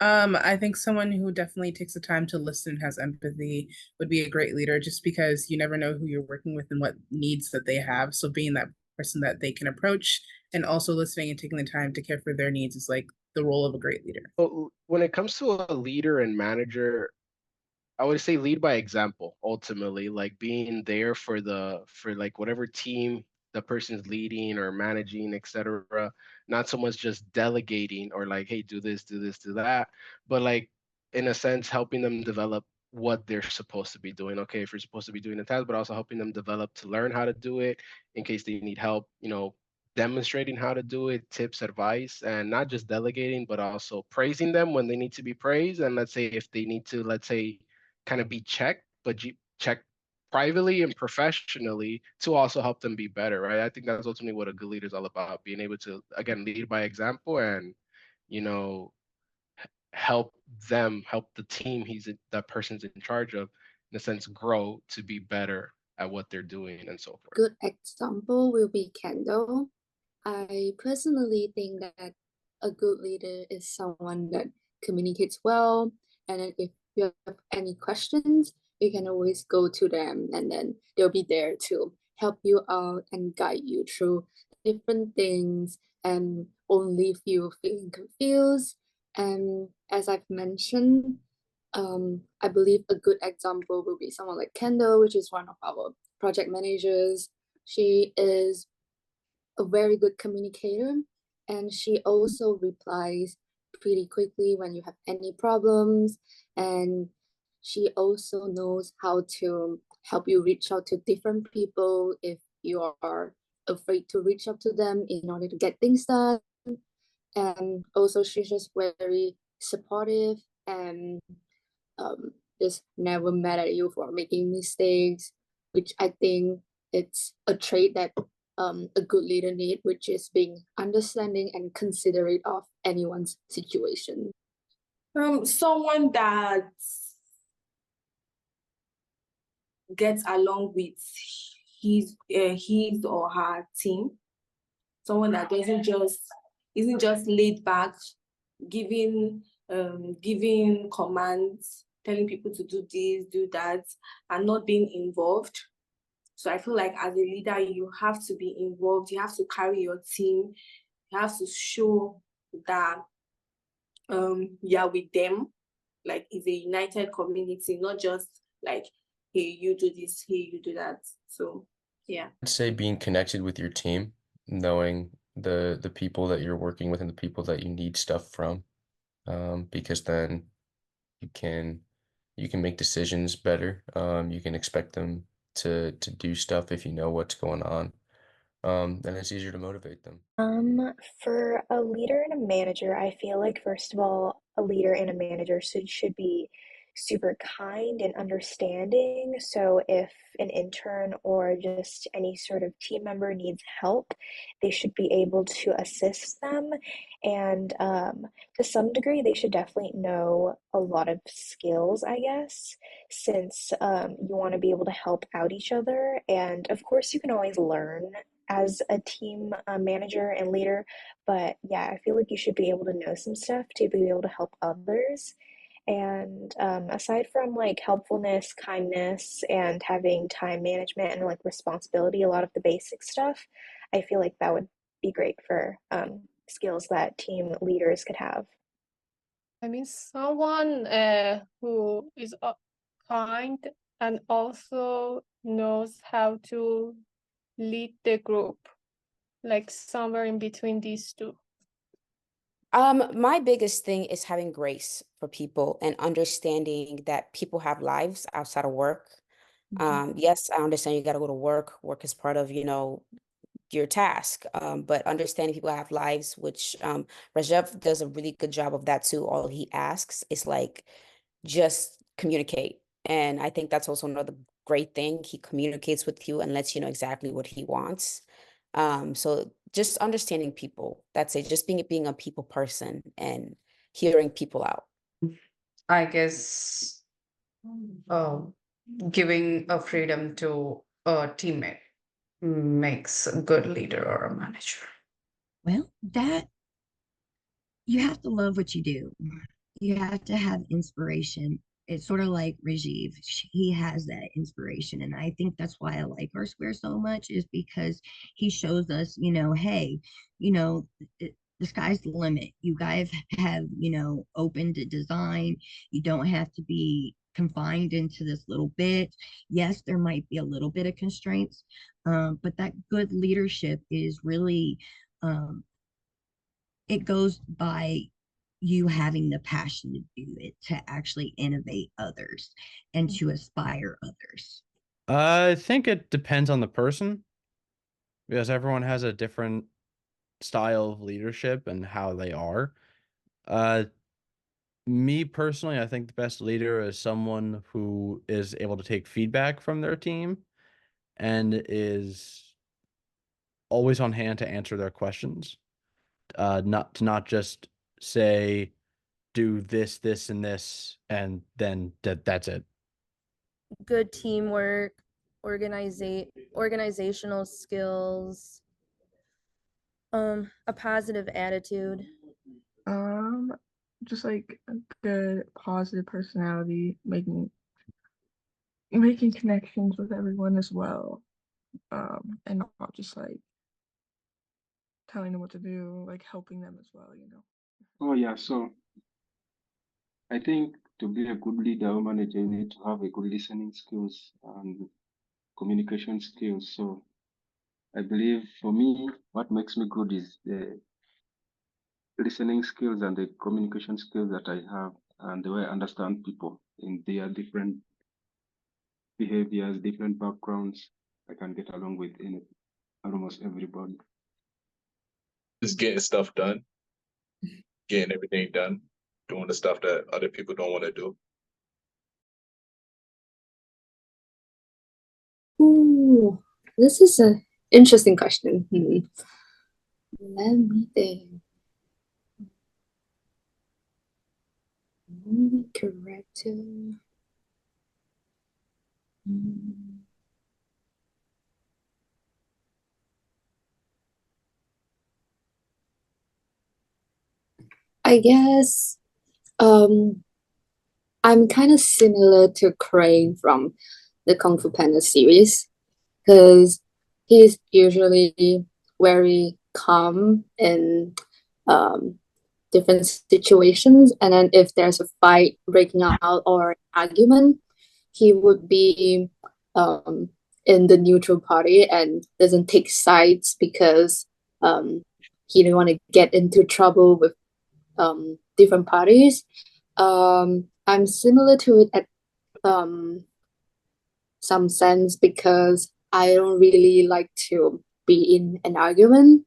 I think someone who definitely takes the time to listen, has empathy, would be a great leader just because you never know who you're working with and what needs that they have. So being that person that they can approach and also listening and taking the time to care for their needs is like the role of a great leader. Well, when it comes to a leader and manager, I would say lead by example, ultimately, like being there for for like whatever team the person's leading or managing, etc. Not so much just delegating or like, hey, do this, do this, do that, but like in a sense, helping them develop what they're supposed to be doing. Okay, if you're supposed to be doing a task, but also helping them develop to learn how to do it in case they need help, demonstrating how to do it, tips, advice, and not just delegating, but also praising them when they need to be praised. And let's say if they need to, let's say, kind of be checked, but checked privately and professionally to also help them be better, right? I think that's ultimately what a good leader is all about, being able to, again, lead by example and, you know, help help the team that person's in charge of, in a sense, grow to be better at what they're doing and so forth. Good example will be Kendall. I personally think that a good leader is someone that communicates well, and then if you have any questions, you can always go to them, and then they'll be there to help you out and guide you through different things and won't leave you feeling confused. And as I've mentioned, I believe a good example will be someone like Kendall, which is one of our project managers. She is a very good communicator, and she also replies pretty quickly when you have any problems, and she also knows how to help you reach out to different people if you are afraid to reach out to them in order to get things done. And also she's just very supportive and um, just never mad at you for making mistakes, which I think it's a trait that a good leader need, which is being understanding and considerate of anyone's situation. Someone that gets along with his or her team. Someone that doesn't just isn't just laid back, giving commands, telling people to do this, do that, and not being involved. So I feel like as a leader, you have to be involved. You have to carry your team. You have to show that you're with them, like it's a united community, not just like, hey, you do this, hey, you do that. So yeah. I'd say being connected with your team, knowing the people that you're working with and the people that you need stuff from, because then you can you can make decisions better. You can expect them to do stuff if you know what's going on. Then it's easier to motivate them. For a leader and a manager, I feel like first of all, a leader and a manager should be super kind and understanding. So if an intern or just any sort of team member needs help, they should be able to assist them. And to some degree, they should definitely know a lot of skills, I guess, since you want to be able to help out each other. And of course, you can always learn as a team manager and leader. But yeah, I feel like you should be able to know some stuff to be able to help others. And aside from like helpfulness, kindness, and having time management and like responsibility, a lot of the basic stuff, I feel like that would be great for skills that team leaders could have. I mean, someone who is kind and also knows how to lead the group, like somewhere in between these two. My biggest thing is having grace for people and understanding that people have lives outside of work. Yes, I understand you got to go to work. Work is part of, your task. But understanding people have lives, which Rajev does a really good job of that too. All he asks is like just communicate. And I think that's also another great thing. He communicates with you and lets you know exactly what he wants. So just understanding people, that's it, just being a people person and hearing people out. I guess uh, giving a freedom to a teammate makes a good leader or a manager. Well, that you have to love what you do. you have to have inspiration. It's sort of like Rajiv. He has that inspiration. And I think that's why I like Rsquare so much, is because he shows us, hey, you know, the sky's the limit. You guys have, open to design. You don't have to be confined into this little bit. Yes, there might be a little bit of constraints, but that good leadership is really, it goes by you having the passion to do it, to actually innovate others and to aspire others. I think it depends on the person because everyone has a different style of leadership and how they are. Uh, Me personally, I think the best leader is someone who is able to take feedback from their team and is always on hand to answer their questions. Not just say do this, this, and this, and then that's it. Good teamwork, organizational skills, a positive attitude. Just like a good positive personality, making connections with everyone as well. And not just like telling them what to do, like helping them as well. Oh yeah, so I think to be a good leader or manager, you need to have a good listening skills and communication skills. So I believe for me, what makes me good is the listening skills and the communication skills that I have and the way I understand people in their different behaviors, different backgrounds. I can get along with almost everybody. Just getting stuff done, getting everything done, doing the stuff that other people don't want to do. Ooh, this is an interesting question. Let me think. Only corrective. I guess I'm kind of similar to Crane from the Kung Fu Panda series, because he's usually very calm in different situations. And then if there's a fight breaking out or an argument, he would be in the neutral party and doesn't take sides because he didn't want to get into trouble with different parties. I'm similar to it at some sense because I don't really like to be in an argument,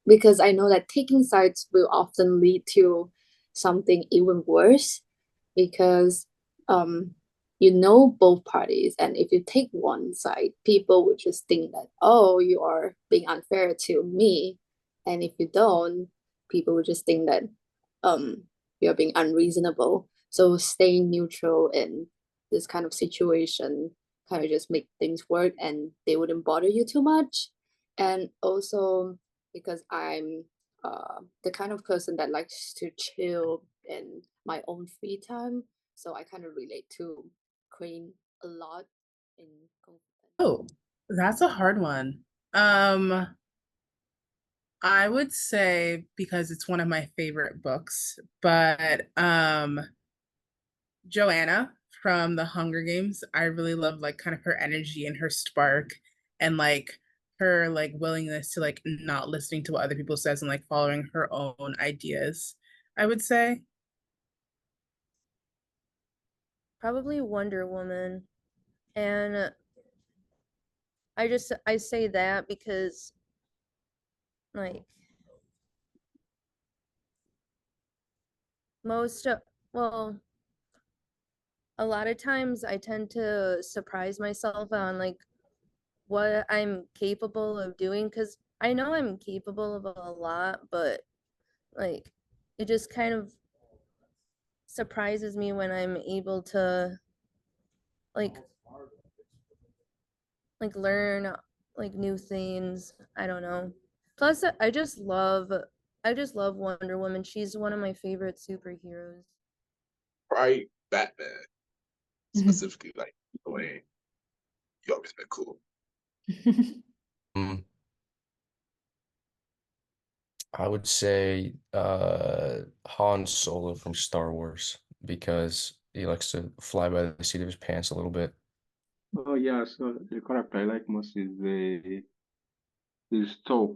because I know that taking sides will often lead to something even worse, because both parties, and if you take one side, people would just think that, oh, you are being unfair to me, and if you don't, people would just think that you're being unreasonable. So staying neutral in this kind of situation kind of just make things work and they wouldn't bother you too much. And also because I'm the kind of person that likes to chill in my own free time, so I kind of relate to Crane a lot in Kung Fu Panda. Oh, that's a hard one. I would say, because it's one of my favorite books, but Joanna from the Hunger Games, I really love like kind of her energy and her spark and like her like willingness to like not listening to what other people says and like following her own ideas, I would say. Probably Wonder Woman. And I say that because like most well, a lot of times I tend to surprise myself on like what I'm capable of doing, because I know I'm capable of a lot, but like it just kind of surprises me when I'm able to like learn like new things. I don't know. Plus I just love Wonder Woman. She's one of my favorite superheroes. Probably Batman, specifically like the way you always been cool. Mm, I would say Han Solo from Star Wars because he likes to fly by the seat of his pants a little bit. Oh yeah, so the character I like most is Thor.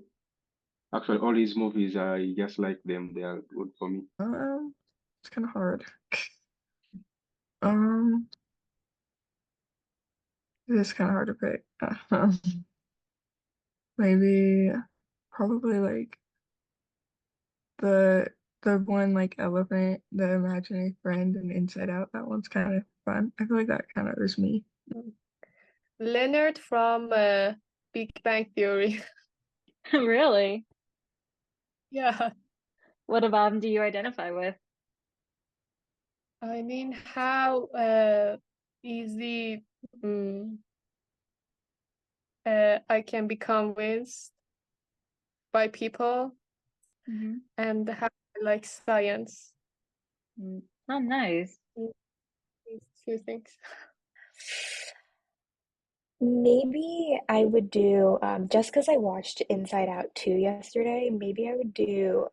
Actually, all his movies, I just like them. They are good for me. It's kind of hard. Um, it's kind of hard to pick. Maybe, probably like the the one like elephant, the imaginary friend, and Inside Out. That one's kind of fun. I feel like that kind of is me. Leonard from Big Bang Theory. Really? Yeah. What about him do you identify with? I mean, how easy I can be convinced by people and how I like science. Oh, nice. These two things. Maybe I would do, just because I watched Inside Out 2 yesterday, maybe I would do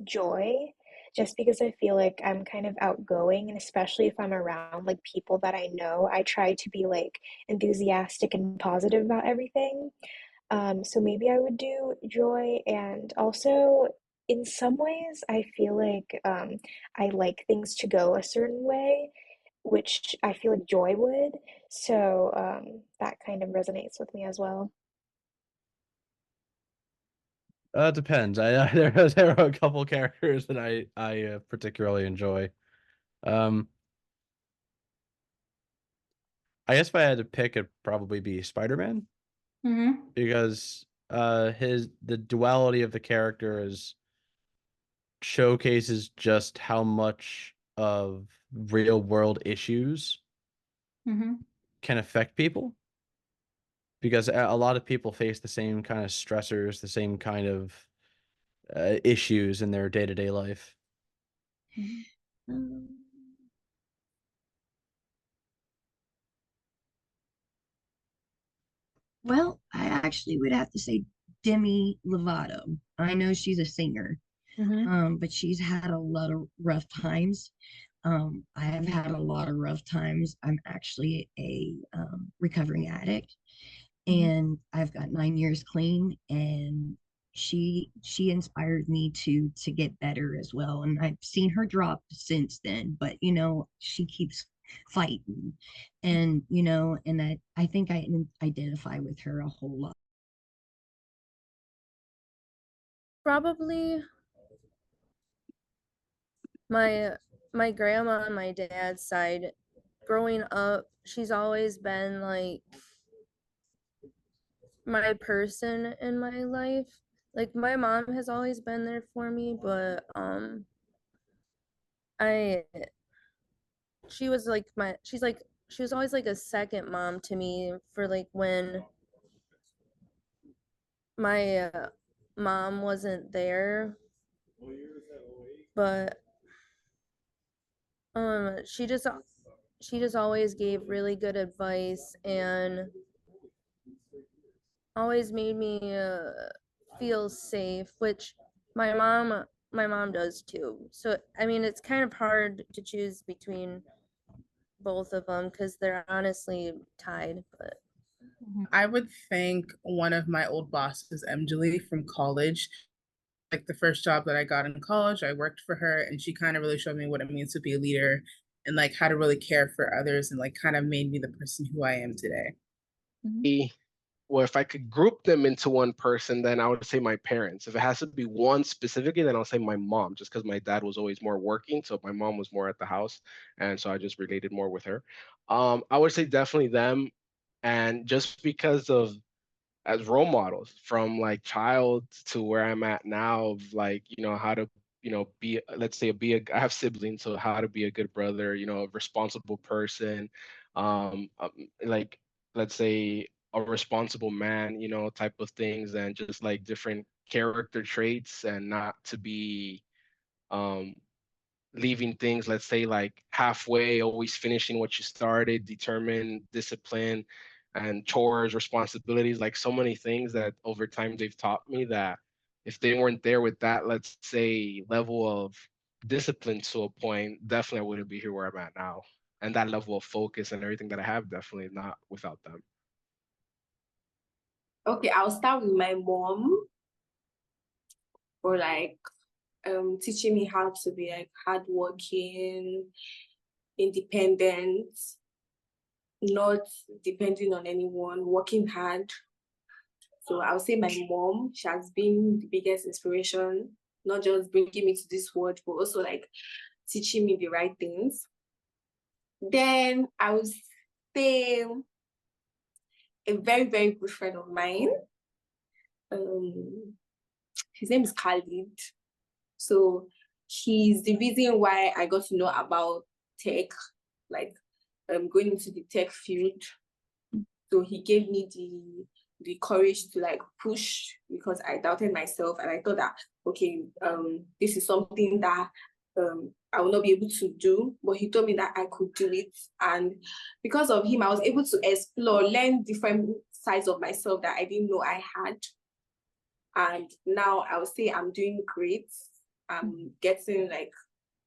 Joy, just because I feel like I'm kind of outgoing, and especially if I'm around like people that I know, I try to be like enthusiastic and positive about everything. So maybe I would do Joy, and also in some ways, I feel like I like things to go a certain way, which I feel like Joy would. So that kind of resonates with me as well. Depends. There are a couple characters that I particularly enjoy. Um, I guess if I had to pick, it'd probably be Spider-Man because the duality of the character is showcases just how much of real world issues can affect people because a lot of people face the same kind of stressors, the same kind of issues in their day-to-day life. Um, Well, I actually would have to say Demi Lovato. I know she's a singer, but she's had a lot of rough times. I have had a lot of rough times. I'm actually a recovering addict, and I've got 9 years clean. And she inspired me to get better as well. And I've seen her drop since then, but she keeps fighting, and I think I identify with her a whole lot. Probably my grandma on my dad's side, growing up, she's always been like my person in my life. Like my mom has always been there for me, but I she was like she was always like a second mom to me for like when my mom wasn't there. But she just always gave really good advice and always made me feel safe, which my mom does too. So I mean, it's kind of hard to choose between both of them because they're honestly tied. But I would thank one of my old bosses, Emily, from college. Like the first job that I got in college, I worked for her, and she kind of really showed me what it means to be a leader and like how to really care for others, and like kind of made me the person who I am today. Well, if I could group them into one person, then I would say my parents. If it has to be one specifically, then I'll say my mom, just because my dad was always more working, so my mom was more at the house, and so I just related more with her. I would say definitely them, and just because of as role models from like child to where I'm at now, of like how to be, let's say, I have siblings, so how to be a good brother, a responsible person, like let's say a responsible man, type of things, and just like different character traits, and not to be um leaving things, let's say, like halfway, always finishing what you started, determined, discipline, and chores, responsibilities, like so many things that over time they've taught me that if they weren't there with that, let's say, level of discipline to a point, definitely I wouldn't be here where I'm at now. And that level of focus and everything that I have, definitely not without them. Okay, I'll start with my mom for like teaching me how to be like hardworking, independent, not depending on anyone, working hard. So I'll say my mom, she has been the biggest inspiration, not just bringing me to this world, but also like teaching me the right things. Then I would say a very, very good friend of mine. His name is Khalid. So he's the reason why I got to know about tech, like going into the tech field. So he gave me the courage to like push because I doubted myself and I thought that okay, this is something that I will not be able to do, but he told me that I could do it, and because of him, I was able to explore, learn different sides of myself that I didn't know I had, and now I would say I'm doing great. I'm getting like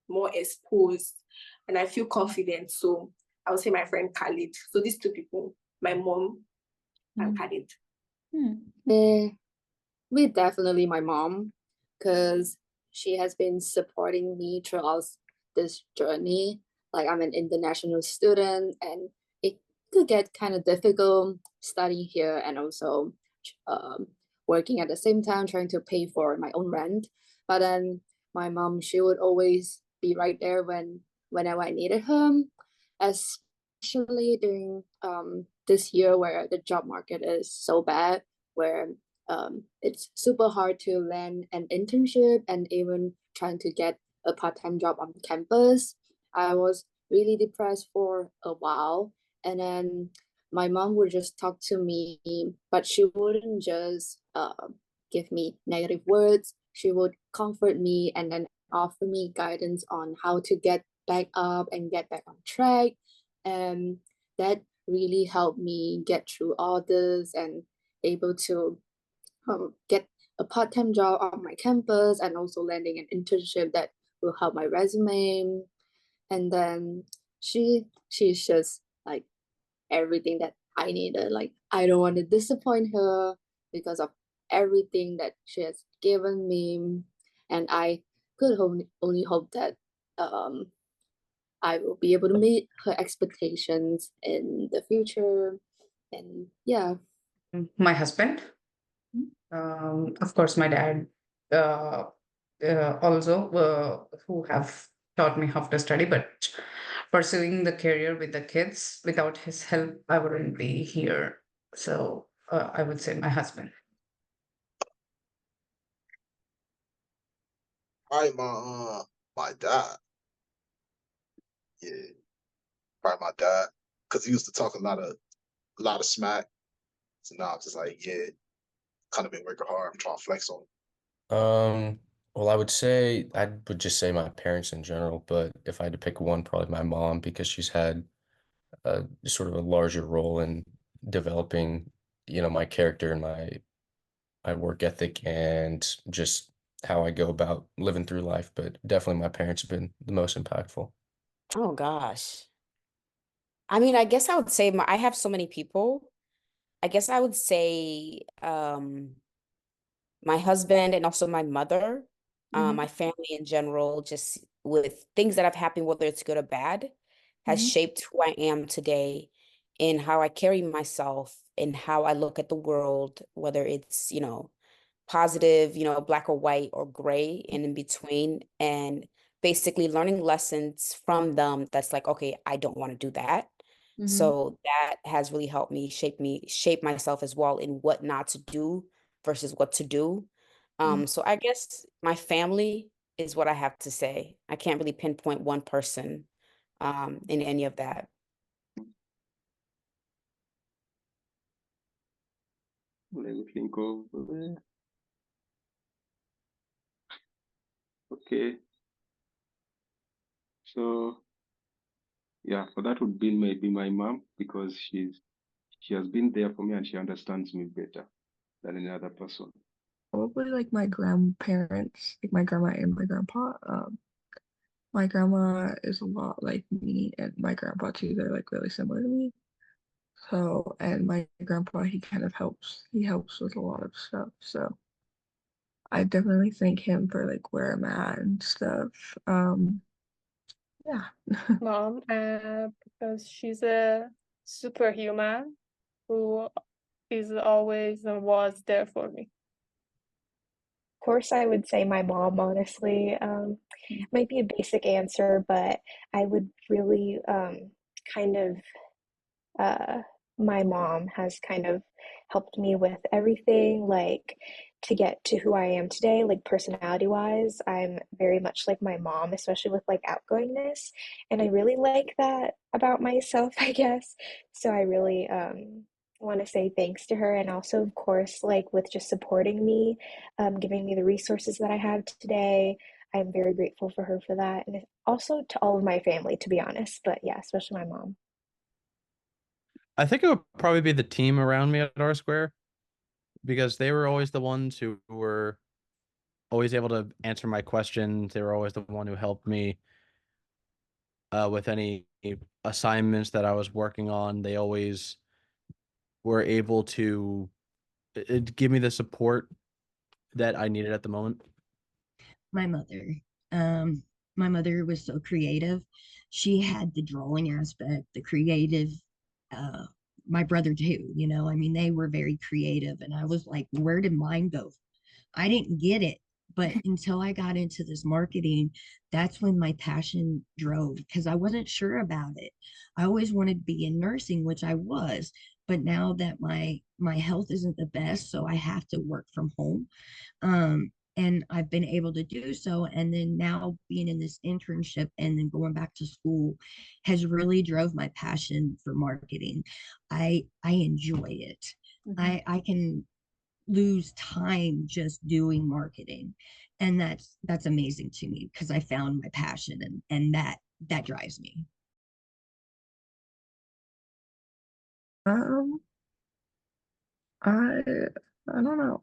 more exposed, and I feel confident. So I would say my friend Khalid. So these two people, my mom and Khalid. With definitely my mom, because she has been supporting me throughout this journey. Like I'm an international student, and it could get kind of difficult studying here and also um, working at the same time, trying to pay for my own rent. But then my mom, she would always be right there whenever I needed her, especially during this year where the job market is so bad, where it's super hard to land an internship and even trying to get a part-time job on campus. I was really depressed for a while, and then my mom would just talk to me, but she wouldn't just give me negative words. She would comfort me and then offer me guidance on how to get back up and get back on track. And that really helped me get through all this and able to get a part-time job on my campus and also landing an internship that will help my resume. And then she's just like everything that I needed. Like I don't want to disappoint her because of everything that she has given me. And I could only hope that I will be able to meet her expectations in the future. And yeah. My husband, of course, my dad, uh, also who have taught me how to study, but pursuing the career with the kids without his help, I wouldn't be here. So I would say my husband. My dad. Yeah, probably my dad, because he used to talk a lot of smack. So now I'm just like, yeah, kind of been working hard. I'm trying to flex on him. Well, I would just say my parents in general, but if I had to pick one, probably my mom because she's had sort of a larger role in developing, my character and my work ethic and just how I go about living through life. But definitely my parents have been the most impactful. Oh gosh. I mean, I guess I would say I have so many people. I guess I would say my husband and also my mother, my family in general, just with things that have happened, whether it's good or bad, has shaped who I am today and how I carry myself and how I look at the world, whether it's, positive, black or white or gray and in between, and basically learning lessons from them that's like, okay, I don't want to do that. So that has really helped me shape myself as well in what not to do versus what to do. So I guess my family is what I have to say. I can't really pinpoint one person in any of that. Let me think of okay. So yeah, for that would be maybe my mom, because she has been there for me and she understands me better than any other person. Probably like my grandparents, like my grandma and my grandpa. My grandma is a lot like me, and my grandpa too. They're like really similar to me. So, and my grandpa, he kind of helps. He helps with a lot of stuff. So, I definitely thank him for like where I'm at and stuff. Yeah. Mom, because she's a superhuman who is always and was there for me. Of course, I would say my mom, honestly. Might be a basic answer, but I would really kind of uh, my mom has kind of helped me with everything, like to get to who I am today, like personality wise. I'm very much like my mom, especially with like outgoingness. And I really like that about myself, I guess. So I really want to say thanks to her. And also, of course, like with just supporting me, giving me the resources that I have today. I'm very grateful for her for that. And also to all of my family, to be honest. But yeah, especially my mom. I think it would probably be the team around me at Rsquare, because they were always the ones who were always able to answer my questions. They were always the one who helped me with any assignments that I was working on. They always were able to give me the support that I needed at the moment. My mother. Um, my mother was so creative. She had the drawing aspect, the creative. Uh, my brother too. I mean, they were very creative, and I was like, where did mine go? I didn't get it. But until I got into this marketing, that's when my passion drove, because I wasn't sure about it. I always wanted to be in nursing, which I was, but now that my health isn't the best, so I have to work from home. And I've been able to do so. And then now being in this internship and then going back to school has really drove my passion for marketing. I enjoy it. I can lose time just doing marketing, and that's amazing to me because I found my passion, and that drives me. Um, I I don't know.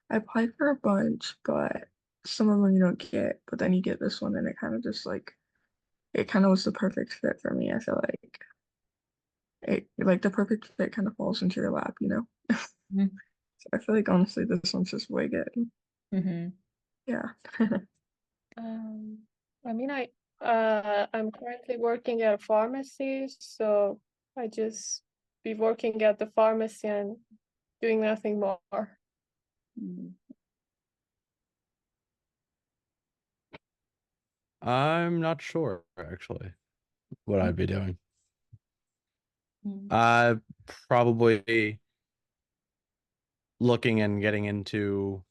I applied for a bunch, but some of them you don't get, but then you get this one and it kind of just like it kind of was the perfect fit for me. I feel like it like the perfect fit kind of falls into your lap, you know? Mhm. So I feel like honestly this one's just way good. Mhm. Yeah. I mean, I'm currently working at a pharmacy, so I just be working at the pharmacy and doing nothing more. I'm not sure actually what I'd be doing. Mhm. Probably looking and getting into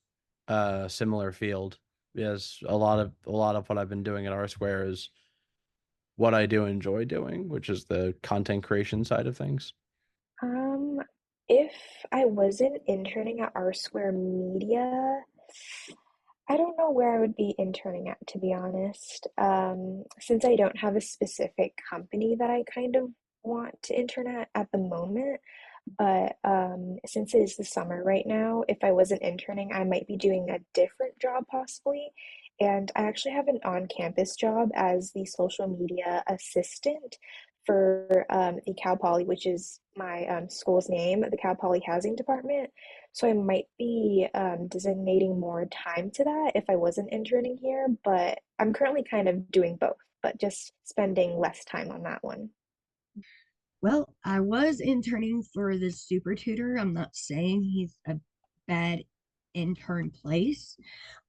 a similar field. Yes, a lot of what I've been doing at Rsquare is what I do enjoy doing, which is the content creation side of things. Um, if I wasn't interning at Rsquare Media, I don't know where I would be interning at, to be honest. Since I don't have a specific company that I kind of want to intern at the moment, but since it is the summer right now, if I wasn't interning, I might be doing a different job possibly. And I actually have an on-campus job as the social media assistant for the Cal Poly, which is my school's name, the Cal Poly Housing Department. So I might be designating more time to that if I wasn't interning here, but I'm currently kind of doing both, but just spending less time on that one. Well, I was interning for this super tutor. I'm not saying he's a bad intern place,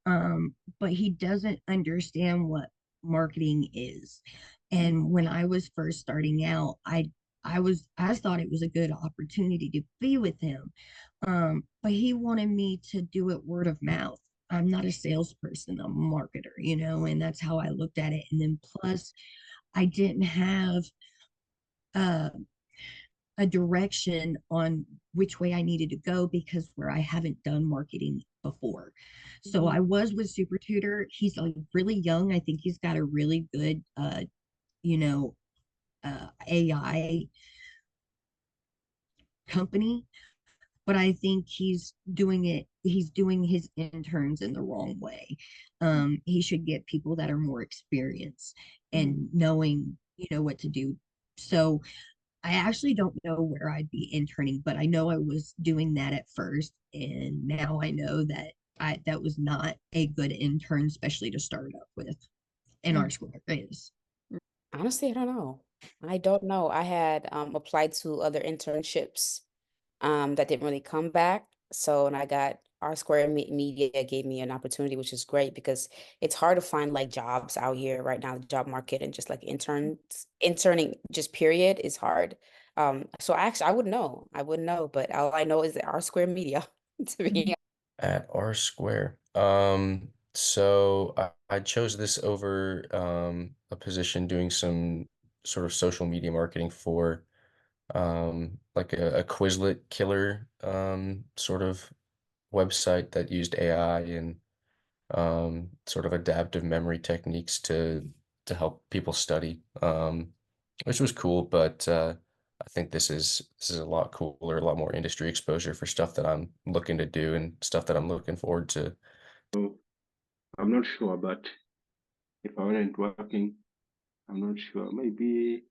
but he doesn't understand what marketing is. And when I was first starting out, I thought it was a good opportunity to be with him. But he wanted me to do it word of mouth. I'm not a salesperson, I'm a marketer, and that's how I looked at it. And then plus, I didn't have uh, a direction on which way I needed to go because where I haven't done marketing before. So I was with Super Tutor. He's like really young. I think he's got a really good you know, AI company, but I think he's doing his interns in the wrong way. He should get people that are more experienced and knowing, what to do. So I actually don't know where I'd be interning, but I know I was doing that at first, and now I know that that was not a good intern, especially to start up with. And Rsquare is. Honestly, I don't know. I don't know. I had applied to other internships that didn't really come back. So when I got Rsquare Media gave me an opportunity, which is great because it's hard to find like jobs out here right now, the job market and just like interning just period is hard. So actually I would know. I wouldn't know, but all I know is that Rsquare Media to be At Rsquare. So I chose this over a position doing some sort of social media marketing for like a Quizlet killer sort of website that used AI and sort of adaptive memory techniques to help people study, which was cool. But I think this is a lot cooler, a lot more industry exposure for stuff that I'm looking to do and stuff that I'm looking forward to. So I'm not sure, but if I weren't working, I'm not sure. Maybe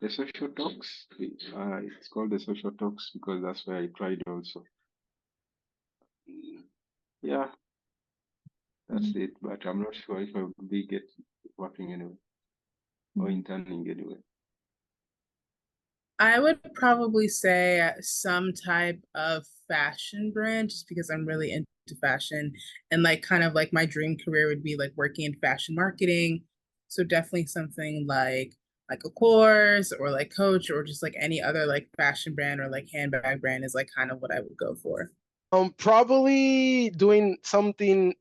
the social talks. It's called the social talks because that's where I tried also. Yeah, that's it. But I'm not sure if I would be working anyway or interning anyway. I would probably say some type of fashion brand just because I'm really into fashion and like kind of like my dream career would be like working in fashion marketing. So definitely something like a course or like Coach or just like any other like fashion brand or like handbag brand is like kind of what I would go for. Probably doing something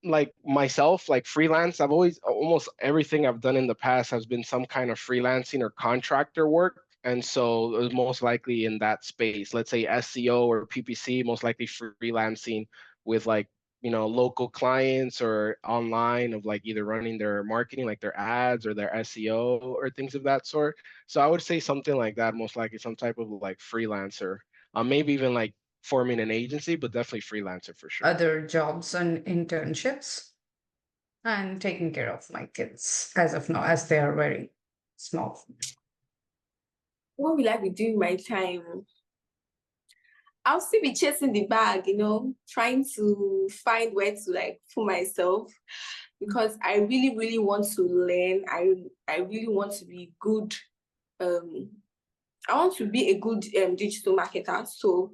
like myself, like freelance. I've always almost everything I've done in the past has been some kind of freelancing or contractor work. And so it was most likely in that space, let's say SEO or PPC, most likely freelancing with like, local clients or online of like either running their marketing, like their ads or their SEO or things of that sort. So I would say something like that, most likely some type of like freelancer, maybe even like forming an agency, but definitely freelancer for sure. Other jobs and internships, and taking care of my kids as of now, as they are very small. What will I be doing my time? I'll still be chasing the bag, trying to find where to like put myself because I really, really want to learn. I really want to be good. I want to be a good digital marketer. So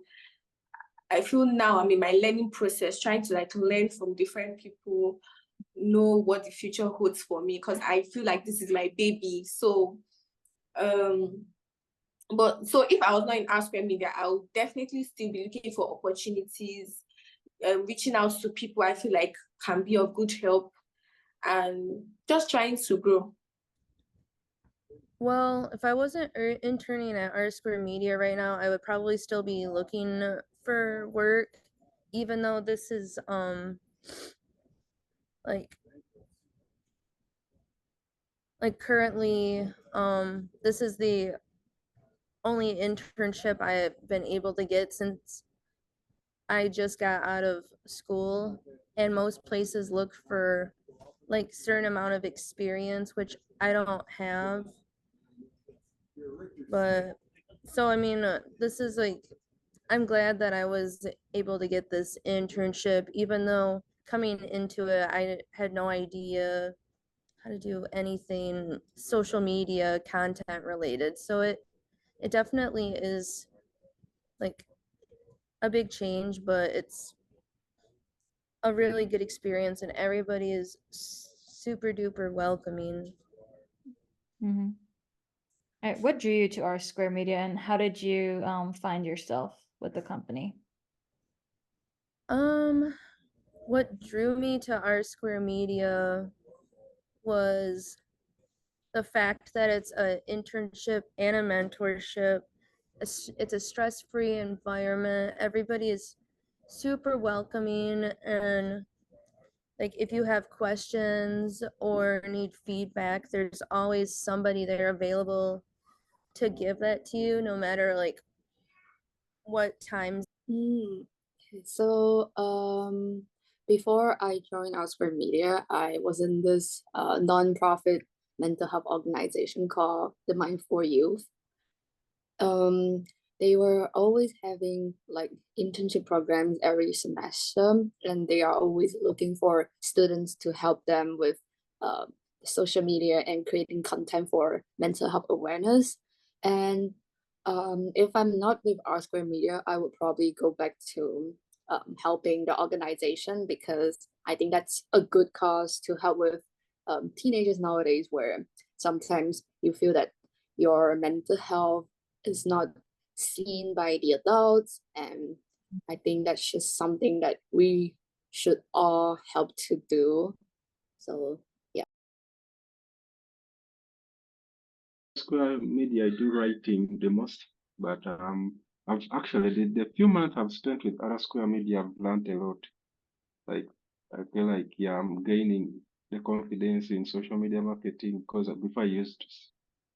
I feel now I'm in my learning process, trying to like learn from different people, know what the future holds for me because I feel like this is my baby. So but so if I was not in Rsquare Media, I would definitely still be looking for opportunities, reaching out to people I feel like can be of good help and just trying to grow. Well, if I wasn't interning at Rsquare Media right now, I would probably still be looking for work, even though this is like currently this is the only internship I've been able to get since I just got out of school, and most places look for like certain amount of experience, which I don't have. But so I mean, this is like I'm glad that I was able to get this internship, even though coming into it, I had no idea how to do anything social media content related. So it definitely is like a big change, but it's a really good experience and everybody is super duper welcoming. Mm-hmm. All right, what drew you to Rsquare Media and how did you find yourself with the company? What drew me to Rsquare Media was the fact that it's an internship and a mentorship it's a stress-free environment. Everybody is super welcoming, and like if you have questions or need feedback, there's always somebody there available to give that to you, no matter like what times. Okay, so before I joined Rsquare Media, I was in this non-profit mental health organization called the Mindful Youth. um they were always having like internship programs every semester, and they are always looking for students to help them with uh, social media and creating content for mental health awareness. And if I'm not with R Square Media, I would probably go back to helping the organization, because I think that's a good cause to help with teenagers nowadays, where sometimes you feel that your mental health is not seen by the adults. And I think that's just something that we should all help to do. So yeah. Square Media, I do writing the most, but I've actually the few months I've spent with other Square Media, I've learned a lot. Like I feel like yeah, I'm gaining the confidence in social media marketing, because before I used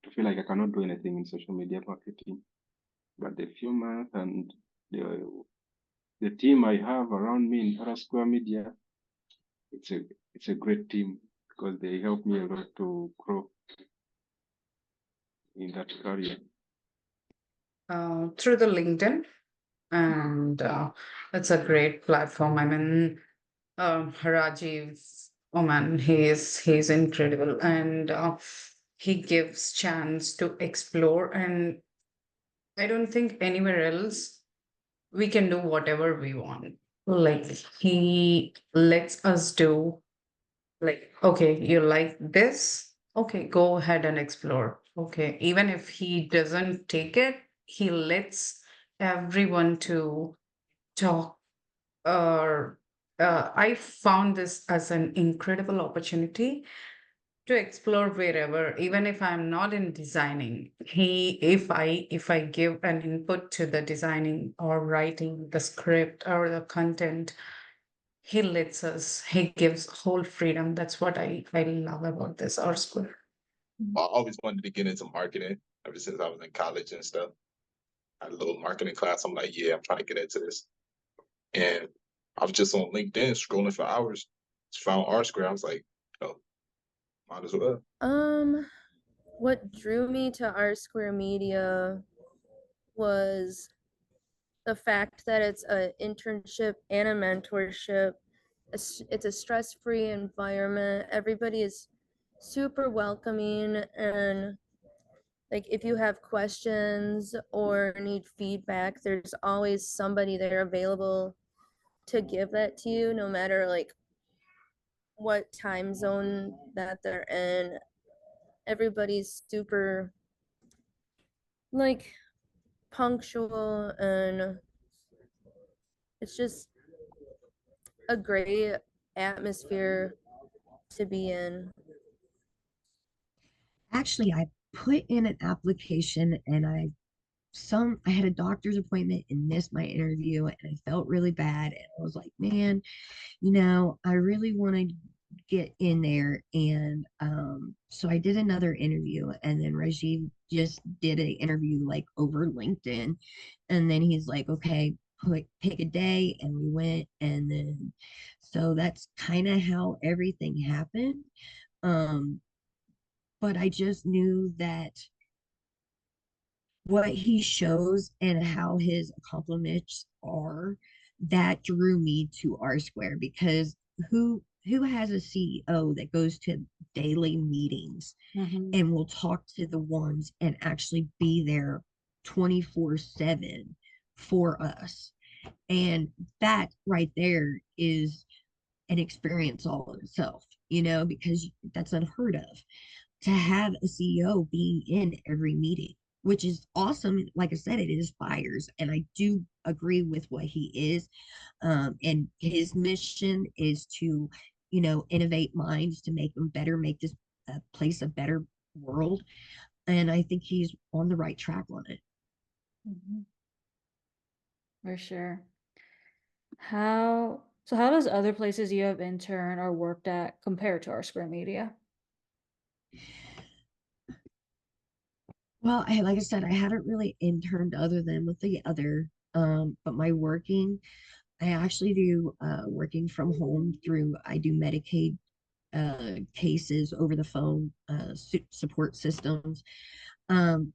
to feel like I cannot do anything in social media marketing. But the few months and the team I have around me in Rsquare Media, it's a great team, because they help me a lot to grow in that career. Through the LinkedIn, and it's a great platform. I mean, Rajiv, oh man, he's incredible, and he gives chance to explore, and I don't think anywhere else we can do whatever we want. Like he lets us do, like, okay, you like this, okay, go ahead and explore. Okay, even if he doesn't take it, he lets everyone to talk. Or I found this as an incredible opportunity to explore wherever, even if I'm not in designing. He if I give an input to the designing or writing the script or the content, he lets us, he gives whole freedom. That's what I love about this R Square. I always wanted to get into marketing ever since I was in college and stuff. I had a little marketing class. I'm like, yeah, I'm trying to get into this. And I was just on LinkedIn scrolling for hours. Just found Rsquare. I was like, oh, might as well. What drew me to Rsquare Media was the fact that it's an internship and a mentorship. It's a stress-free environment. Everybody is super welcoming, and like if you have questions or need feedback, there's always somebody there available to give that to you, no matter like what time zone that they're in. Everybody's super like punctual, and it's just a great atmosphere to be in. Actually, I put in an application and I had a doctor's appointment and missed my interview, and I felt really bad, and I was like, man, I really want to get in there. And so I did another interview, and then Rajiv just did an interview like over LinkedIn, and then he's like, okay, pick a day, and we went. And then so that's kind of how everything happened. um but I just knew that what he shows and how his accomplishments are, that drew me to R Square. Because who has a CEO that goes to daily meetings and will talk to the ones and actually be there 24/7 for us? And that right there is an experience all in itself, because that's unheard of, to have a CEO being in every meeting, which is awesome. Like I said, it inspires, and I do agree with what he is. And his mission is to, innovate minds to make them better, make this place a better world. And I think he's on the right track on it. Mhm. For sure. How does other places you have interned or worked at compare to Rsquare Media? Well, like I said, I haven't really interned other than with the other, but my working, I actually do working from home through, I do Medicaid cases over the phone, support systems. Um,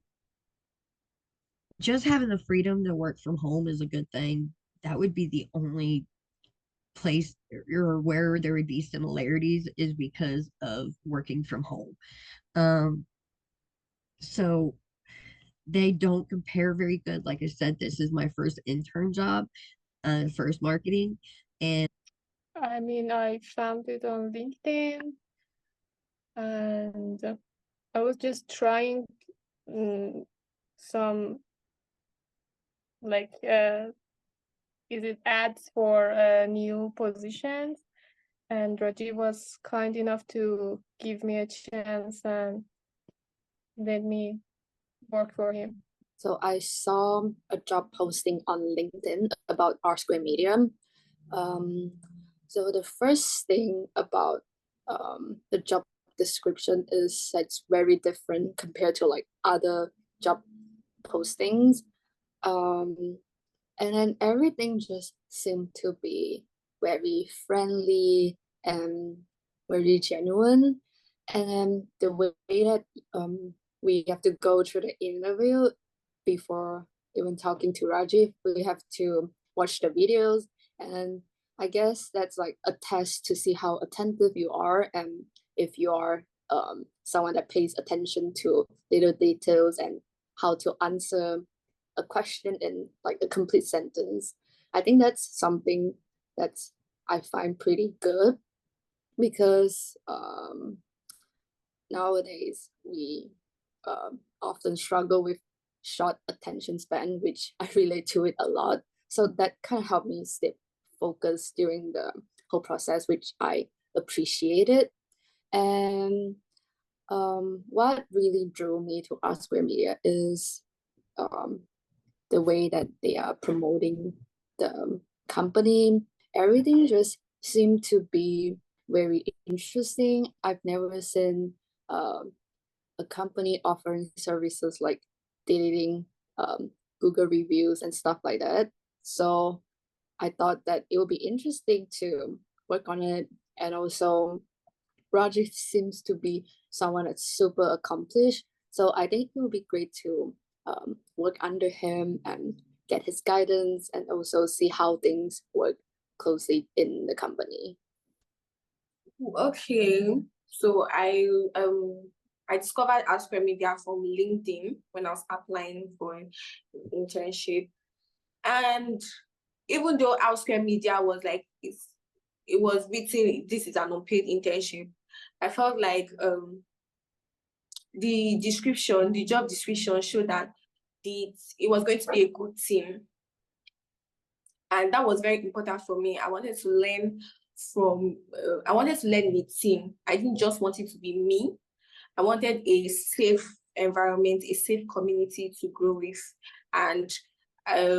just having the freedom to work from home is a good thing. That would be the only place or where there would be similarities is because of working from home. Um, so they don't compare very good. Like I said, this is my first intern job, first marketing, and I mean, I found it on LinkedIn and I was just trying some like is it ads for new positions, and Rajiv was kind enough to give me a chance and let me work for him. So I saw a job posting on LinkedIn about Rsquare Media. So the first thing about the job description is that it's very different compared to like other job postings. Um, and then everything just seemed to be very friendly and very genuine. And then the way that we have to go through the interview before even talking to Rajiv, we have to watch the videos. And I guess that's like a test to see how attentive you are and if you are someone that pays attention to little details and how to answer a question in like a complete sentence. I think that's something that's I find pretty good because nowadays we often struggle with short attention span, which I relate to it a lot. So that kind of helped me stay focused during the whole process, which I appreciated. And what really drew me to Rsquare Media is um, the way that they are promoting the company. Everything just seemed to be very interesting. I've never seen a company offering services like deleting Google reviews and stuff like that. So I thought that it would be interesting to work on it. And also, Roger seems to be someone that's super accomplished. So I think it would be great to work under him and get his guidance and also see how things work closely in the company. Okay, so I discovered Rsquare Media from LinkedIn when I was applying for an internship, and even though Rsquare Media was like it was written this is an unpaid internship, I felt like the job description showed that it was going to be a good team, and that was very important for me. I wanted to learn the team. I didn't just want it to be me. I wanted a safe environment, a safe community to grow with. And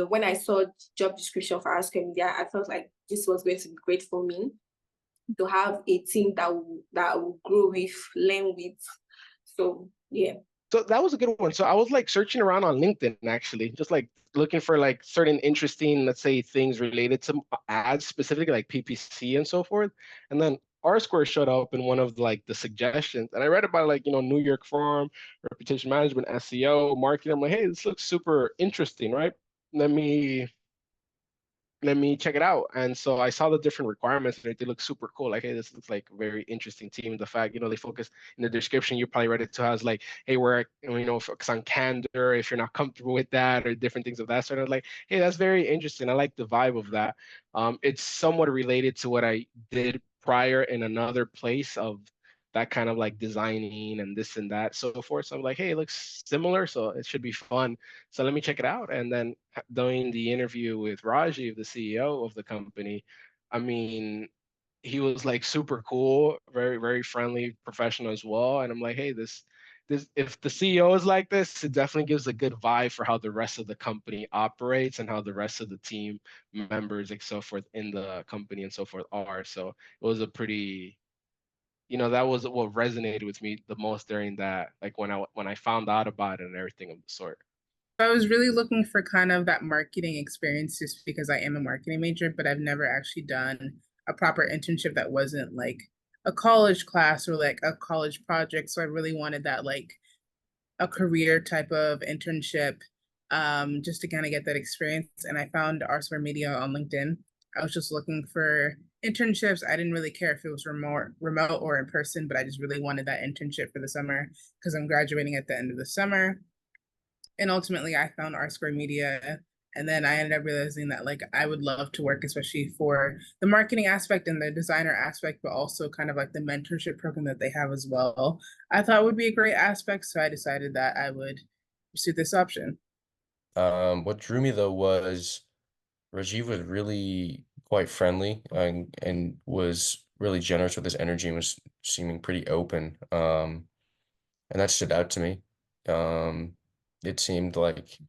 when I saw the job description for Rsquare Media, I felt like this was going to be great for me to have a team that will grow with, learn with. So yeah. So that was a good one. So I was like searching around on LinkedIn actually, just like looking for like certain interesting, let's say, things related to ads, specifically like PPC and so forth. And then R-Square showed up in one of like the suggestions, and I read about like New York Farm, reputation management, SEO, marketing. I'm like, hey, this looks super interesting, right? Let me check it out. And so I saw the different requirements and they look super cool. Like, hey, this looks like a very interesting team. The fact, they focus in the description, you probably read it to us like, hey, we're, focus on candor if you're not comfortable with that or different things of that sort of like, hey, that's very interesting. I like the vibe of that. It's somewhat related to what I did prior in another place of that kind of like designing and this and that, so forth. So I'm like, hey, it looks similar, so it should be fun. So let me check it out. And then doing the interview with Rajiv, the CEO of the company, I mean, he was like super cool, very, very friendly, professional as well. And I'm like, hey, this this if the CEO is like this, it definitely gives a good vibe for how the rest of the company operates and how the rest of the team members and so forth in the company and so forth are. So it was a pretty, that was what resonated with me the most during that, like when I found out about it and everything of the sort. I was really looking for kind of that marketing experience just because I am a marketing major, but I've never actually done a proper internship that wasn't like a college class or like a college project. So I really wanted that like a career type of internship, just to kind of get that experience. And I found Rsquare Media on LinkedIn. I was just looking for internships. I didn't really care if it was remote or in person, but I just really wanted that internship for the summer because I'm graduating at the end of the summer. And ultimately, I found Rsquare Media. And then I ended up realizing that like I would love to work, especially for the marketing aspect and the designer aspect, but also kind of like the mentorship program that they have as well. I thought would be a great aspect, so I decided that I would pursue this option. What drew me though was Rajiv was really quite friendly and was really generous with his energy and was seeming pretty open. And that stood out to me. It seemed like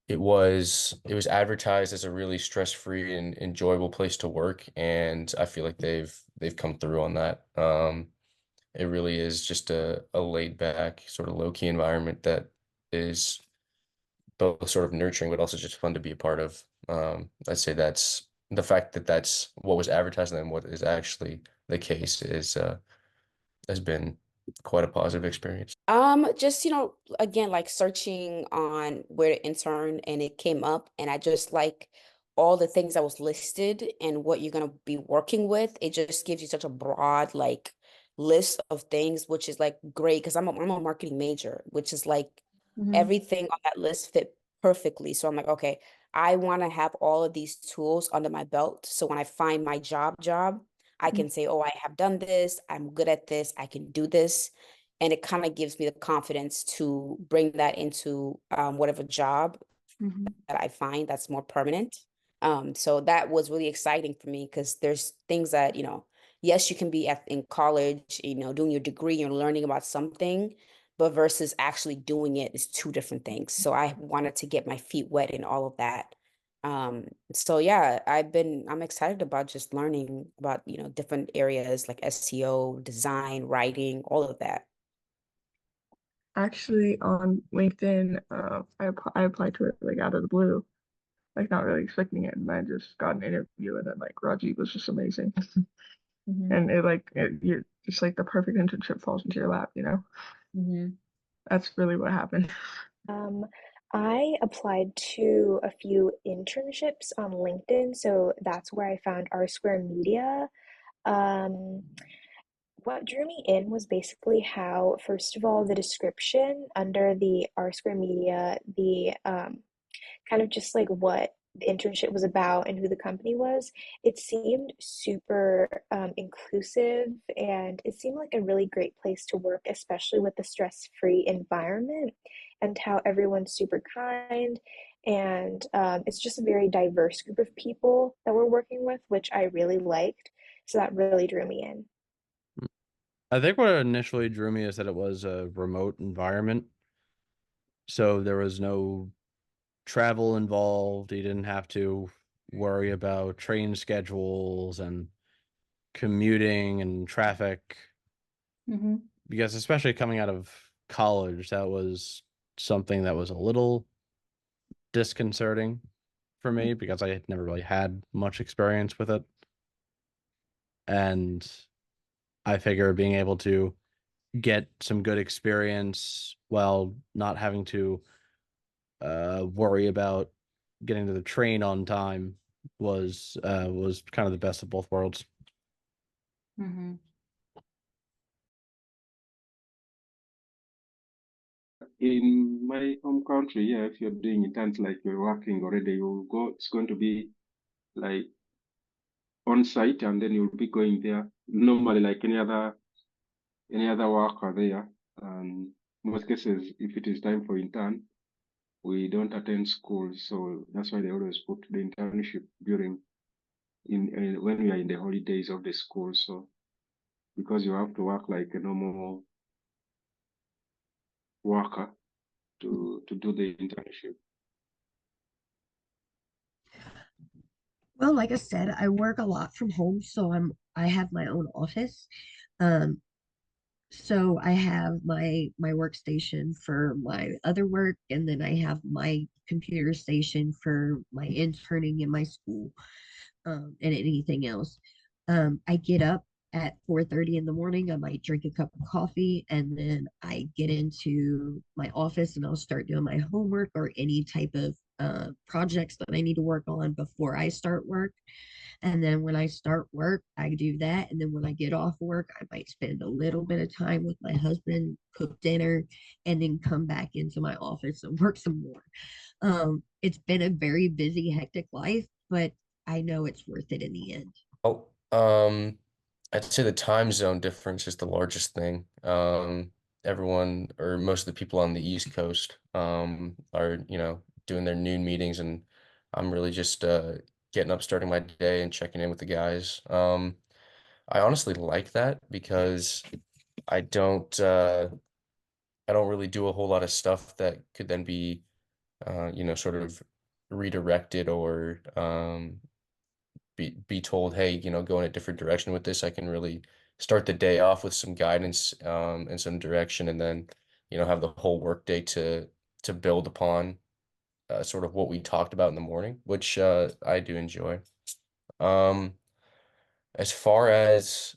it was advertised as a really stress-free and enjoyable place to work, and I feel like they've come through on that. It really is just a laid back, sort of low-key environment that is both sort of nurturing but also just fun to be a part of. I'd say that's the fact that that's what was advertised and what is actually the case is has been quite a positive experience. Just, again, like searching on where to intern and it came up and I just like all the things that was listed and what you're gonna be working with. It just gives you such a broad like list of things, which is like great because I'm a marketing major, which is like everything on that list fit perfectly. So I'm like, okay, I want to have all of these tools under my belt. So when I find my job, I can say, oh, I have done this, I'm good at this, I can do this. And it kind of gives me the confidence to bring that into whatever job that I find that's more permanent. So that was really exciting for me because there's things that, yes, you can be in college, doing your degree, you're learning about something, but versus actually doing it is two different things. So I wanted to get my feet wet in all of that. So yeah, I'm excited about just learning about, different areas like SEO, design, writing, all of that. Actually, on LinkedIn, I applied to it like out of the blue, like not really expecting it, and I just got an interview, and then like Rajiv was just amazing, and you're just like the perfect internship falls into your lap. That's really what happened. I applied to a few internships on LinkedIn, so that's where I found Rsquare Media. Um, what drew me in was basically how, first of all, the description under the Rsquare Media, the kind of just like what the internship was about and who the company was, it seemed super inclusive and it seemed like a really great place to work, especially with the stress-free environment and how everyone's super kind. And it's just a very diverse group of people that we're working with, which I really liked. So that really drew me in. I think what initially drew me is that it was a remote environment. So there was no travel involved. You didn't have to worry about train schedules and commuting and traffic. Because especially coming out of college, that was something that was a little disconcerting for me because I had never really had much experience with it. And I figure being able to get some good experience while not having to worry about getting to the train on time was kind of the best of both worlds. In my home country, yeah, if you're doing interns like you're working already, you'll go, it's going to be like on site and then you'll be going there. Normally like any other worker there. And most cases, if it is time for intern, we don't attend school. So that's why they always put the internship during when we are in the holidays of the school. So because you have to work like a normal worker to do the internship? Well, like I said, I work a lot from home, so I have my own office. Um, so I have my workstation for my other work, and then I have my computer station for my interning in my school, and anything else. I get up at 4:30 in the morning. I might drink a cup of coffee, and then I get into my office and I'll start doing my homework or any type of projects that I need to work on before I start work. And then when I start work, I do that. And then when I get off work, I might spend a little bit of time with my husband, cook dinner, and then come back into my office and work some more. It's been a very busy, hectic life, but I know it's worth it in the end. Oh, I'd say the time zone difference is the largest thing. Everyone or most of the people on the East Coast, are, doing their noon meetings, and I'm really just getting up, starting my day, and checking in with the guys. I honestly like that because I don't uh, I don't really do a whole lot of stuff that could then be sort of redirected or be told, hey, go in a different direction with this. I can really start the day off with some guidance and some direction, and then have the whole workday to build upon sort of what we talked about in the morning, which I do enjoy. Um, as far as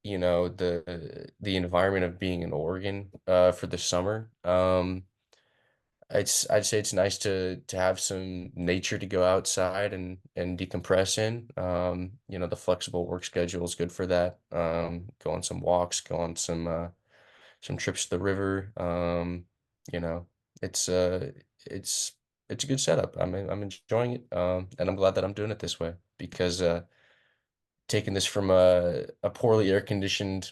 the environment of being in Oregon for the summer, I'd say it's nice to have some nature to go outside and decompress in. The flexible work schedule is good for that. Go on some walks, go on some trips to the river. You know, it's uh it's it's a good setup. I'm enjoying it. And I'm glad that I'm doing it this way because taking this from a poorly air conditioned